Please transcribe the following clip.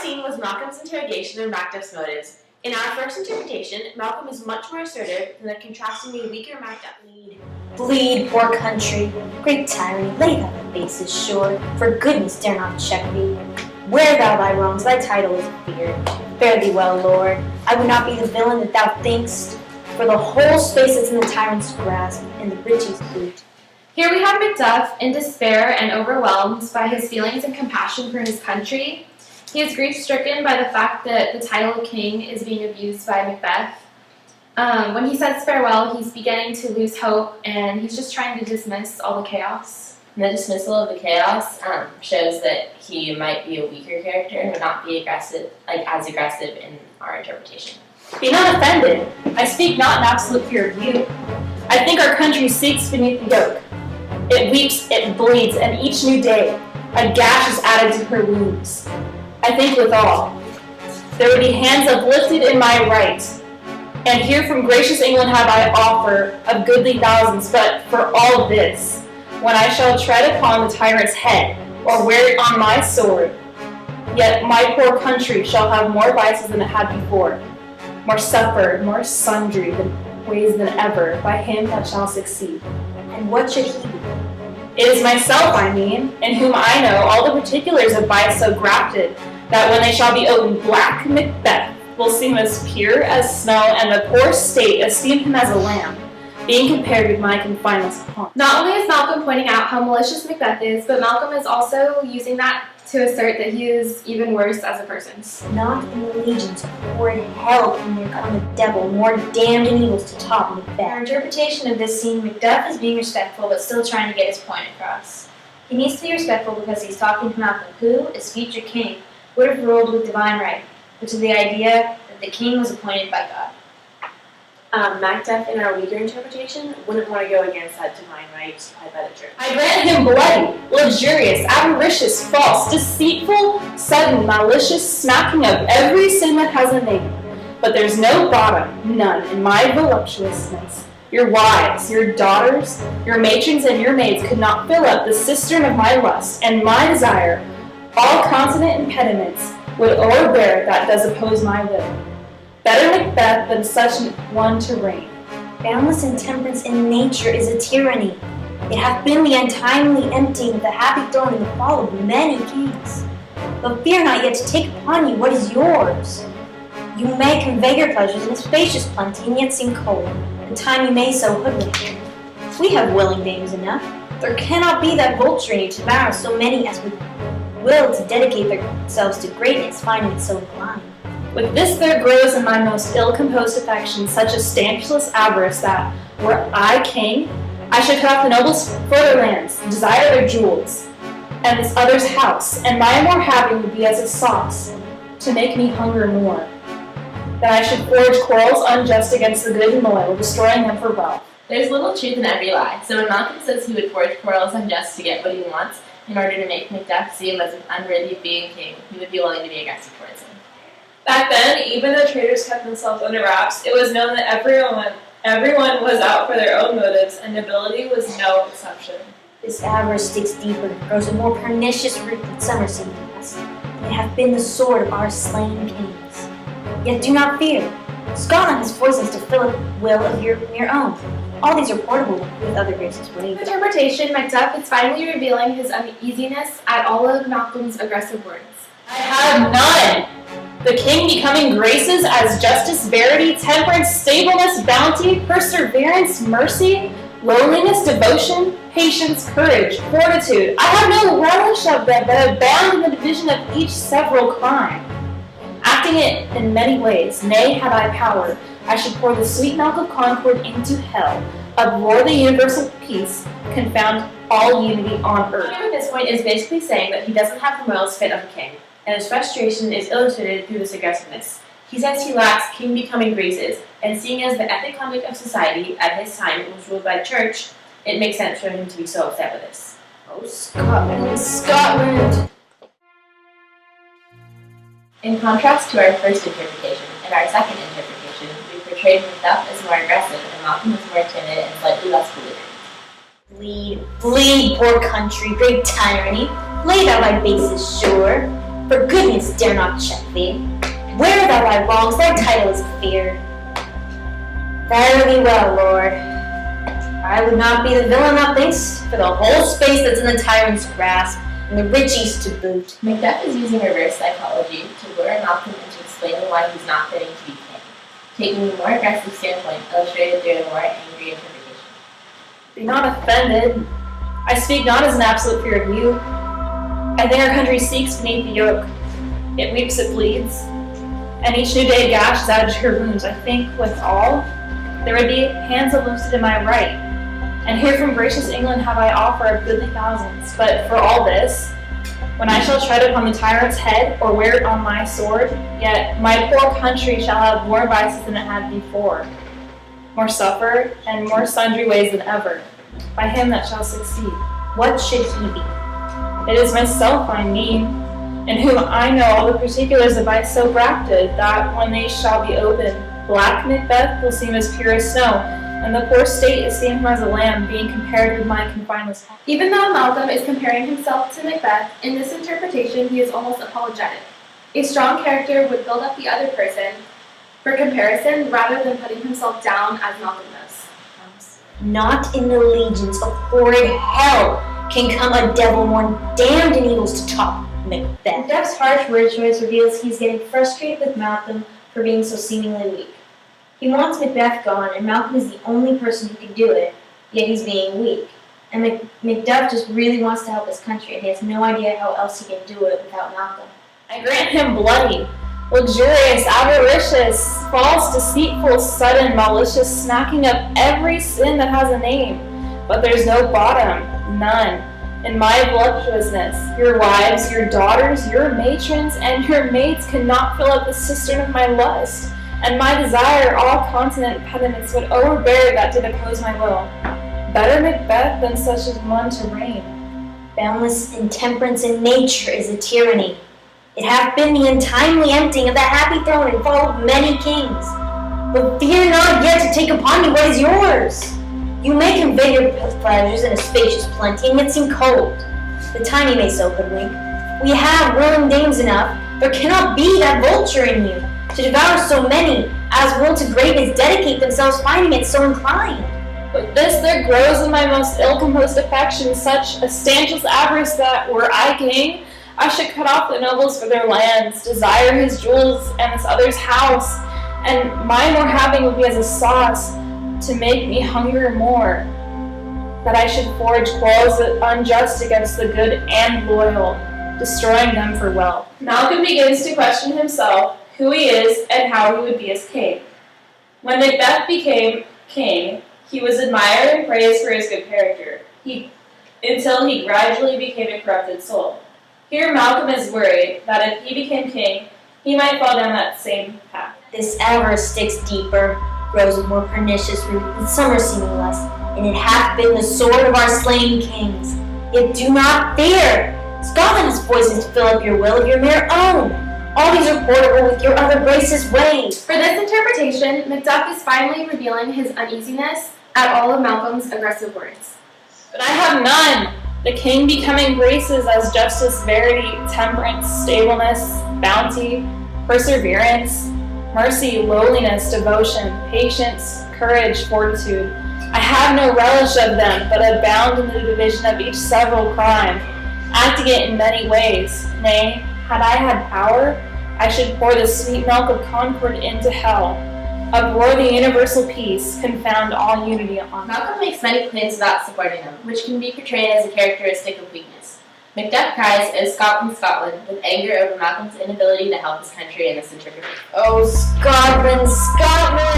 scene was Malcolm's interrogation of MacBeth's motives. In our first interpretation, Malcolm is much more assertive than the contrastingly weaker MacBeth. Bleed, poor country, great tyranny, lay thou thy bases sure, for goodness dare not check thee. Wear thou thy wrongs, thy title is feared. Fare thee well, Lord, I would not be the villain that thou think'st, for the whole space is in the tyrant's grasp, and the riches boot. Here we have MacBeth in despair and overwhelmed by his feelings and compassion for his country. He is grief-stricken by the fact that the title of king is being abused by MacBeth. When he says farewell, he's beginning to lose hope, and he's just trying to dismiss all the chaos. And the dismissal of the chaos shows that he might be a weaker character and would not be aggressive, as aggressive in our interpretation. Be not offended. I speak not in absolute fear of you. I think our country sinks beneath the yoke. It weeps, it bleeds, and each new day a gash is added to her wounds. I think withal, there would be hands uplifted in my right, and here from gracious England have I offer of goodly thousands, but for all this, when I shall tread upon the tyrant's head, or wear it on my sword, yet my poor country shall have more vices than it had before, more suffered, more sundry ways than ever, by him that shall succeed. And what should he be? It is myself, I mean, in whom I know all the particulars of vice so grafted, that when they shall be opened, black MacBeth will seem as pure as snow, and the poor state esteem him as a lamb, being compared with my confinements upon. Not only is Malcolm pointing out how malicious MacBeth is, but Malcolm is also using that to assert that he is even worse as a person. Not in the legions of horrid hell can there come a devil more damned in evils to top Our MacBeth. interpretation of this scene, MacBeth is being respectful but still trying to get his point across. He needs to be respectful because he's talking to Malcolm, who, as future king, would have ruled with divine right, which is the idea that the king was appointed by God. MacBeth, in our weaker interpretation, wouldn't want to go against that divine right supplied by the church. I grant him bloody, luxurious, avaricious, false, deceitful, sudden, malicious, smacking of every sin that has a name. But there's no bottom, none, in my voluptuousness. Your wives, your daughters, your matrons, and your maids could not fill up the cistern of my lust, and my desire, all consonant impediments, would o'erbear that does oppose my will. Better MacBeth than such one to reign. Boundless intemperance in nature is a tyranny. It hath been the untimely emptying of the happy throne in the fall of many kings. But fear not yet to take upon you what is yours. You may convey your pleasures in a spacious plenty, and yet seem cold, the time you may so hoodwink you. We have willing dames enough. There cannot be that vulture in you to marrow so many as would will to dedicate themselves to greatness, finding it so inclined. With this there grows in my most ill-composed affection such a stanceless avarice that, were I king, I should cut off the nobles' further lands, desire their jewels, and this other's house, and my more having would be as a sauce, to make me hunger more. That I should forge quarrels unjust against the good and loyal, destroying them for wealth. There's little truth in every lie, so when Malcolm says he would forge quarrels unjust to get what he wants, in order to make MacBeth seem as unworthy of being king, he would be willing to be aggressive towards him. Back then, even though traitors kept themselves under wraps, it was known that everyone was out for their own motives, and nobility was no exception. This avarice sticks deeper, grows a more pernicious root than summer seemed to us. It hath been the sword of our slain kings. Yet do not fear. Scotland has poisons to fill a will of your own. All these are portable with other graces In waived. interpretation, MacBeth is finally revealing his uneasiness at all of Malcolm's aggressive words. I have none. The king becoming graces as justice, verity, temperance, stableness, bounty, perseverance, mercy, lowliness, devotion, patience, courage, fortitude. I have no relish of them, but abound in the division of each several crime. Acting it in many ways, nay, had I power, I should pour the sweet milk of concord into hell, uproar the universal peace, confound all unity on earth. At this point is basically saying that he doesn't have the moral fit of a king, and his frustration is illustrated through this aggressiveness. He says he lacks king-becoming graces, and seeing as the ethic conduct of society at his time was ruled by the church, it makes sense for him to be so upset with this. Oh, Scotland, Scotland! In contrast to our first interpretation, in our second interpretation, we portrayed MacBeth as more aggressive and Malcolm as more timid and slightly less belligerent. Bleed, bleed, poor country, great tyranny, lay thou thy bases sure, For goodness dare not check thee. Wear thou thy wrongs, thy title is feared. Fare thee well, Lord. I would not be the villain that thinks for the whole space that's in the tyrant's grasp, and the rich east to boot. MacBeth is using reverse psychology to lure Malcolm into explaining why he's not fitting to be king, taking a more aggressive standpoint illustrated through a more angry interpretation. Be not offended. I speak not as an absolute fear of you. I think our country seeks beneath the yoke. It weeps, it bleeds, and each new day gashes out her wounds. I think with all, there would be hands uplifted in my right, and here from gracious England have I offer of goodly thousands. But for all this, when I shall tread upon the tyrant's head, or wear it on my sword, yet my poor country shall have more vices than it had before, more suffer, and more sundry ways than ever, by him that shall succeed. What should he be? It is myself I mean, in whom I know all the particulars of I so grafted, that when they shall be opened, black MacBeth will seem as pure as snow, and the poor state esteem him as a lamb, being compared with my confineless heart. Even though Malcolm is comparing himself to Macbeth, in this interpretation he is almost apologetic. A strong character would build up the other person for comparison rather than putting himself down as Malcolm does. Not in the legions of horrid hell can come a devil more damned in evils to top Macbeth. Macbeth's harsh word choice reveals he's getting frustrated with Malcolm for being so seemingly weak. He wants Macbeth gone, and Malcolm is the only person who can do it, yet he's being weak. And Macduff just really wants to help his country, and he has no idea how else he can do it without Malcolm. I grant him bloody, luxurious, avaricious, false, deceitful, sudden, malicious, snacking up every sin that has a name. But there's no bottom, none. In my voluptuousness, your wives, your daughters, your matrons, and your maids cannot fill up the cistern of my lust, and my desire, all continent impediments, would overbear that did oppose my will. Better Macbeth than such as one to reign. Boundless intemperance in nature is a tyranny. It hath been the untimely emptying of that happy throne and fall of many kings. But fear not yet to take upon you what is yours. You may convey your pleasures in a spacious plenty, and yet seem cold. The tiny may so hoodwink. We have willing dames enough. There cannot be that vulture in you, to devour so many, as will to greatness dedicate themselves, finding it so inclined. With this there grows in my most ill-composed affection such a stanchious avarice that, were I king, I should cut off the nobles for their lands, desire his jewels and this other's house, and my more having would be as a sauce to make me hunger more, that I should forge quarrels unjust against the good and loyal, destroying them for wealth. Malcolm begins to question himself, who he is, and how he would be as king. When Macbeth became king, he was admired and praised for his good character, until he gradually became a corrupted soul. Here Malcolm is worried that if he became king, he might fall down that same path. This avarice sticks deeper, grows with more pernicious root, and some are seeming less, and it hath been the sword of our slain kings. Yet do not fear! Scotland has voices to fill up your will of your mere own. All these are portable with your other graces' ways. For this interpretation, Macduff is finally revealing his uneasiness at all of Malcolm's aggressive words. But I have none. The king becoming graces as justice, verity, temperance, stableness, bounty, perseverance, mercy, lowliness, devotion, patience, courage, fortitude. I have no relish of them, but abound in the division of each several crime, acting it in many ways. Nay, had I had power, I should pour the sweet milk of concord into hell, uproar the universal peace, confound all unity on. Malcolm makes many claims without supporting them, which can be portrayed as a characteristic of weakness. Macduff cries, "O Scotland, Scotland," with anger over Malcolm's inability to help his country in this interpretation. Oh, Scotland, Scotland!